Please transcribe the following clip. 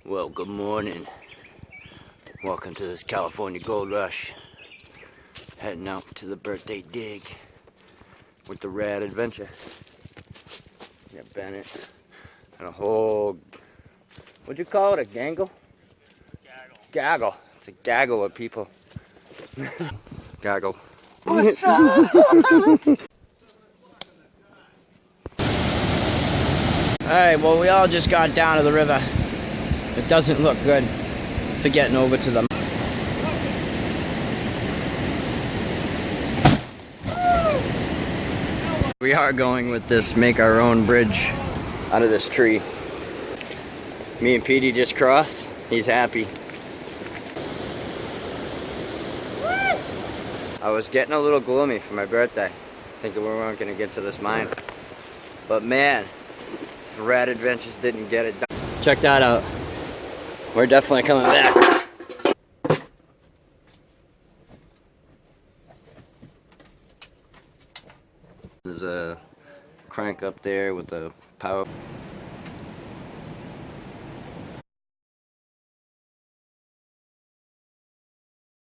Well, good morning. Welcome to this California Gold Rush. Heading out to the birthday dig with the Rad Adventure. Yeah, Bennett. And a whole, what'd you call it, a gangle? Gaggle. It's a gaggle of people. Gaggle. What's up? Alright, well, we all just got down to the river. It doesn't look good for getting over to them. We are going with this make our own bridge out of this tree. Me and Petey just crossed. He's happy. I was getting a little gloomy for my birthday, thinking we weren't going to get to this mine. But man, the Rad Adventures didn't get it done. Check that out. We're definitely coming back. There's a crank up there with the power.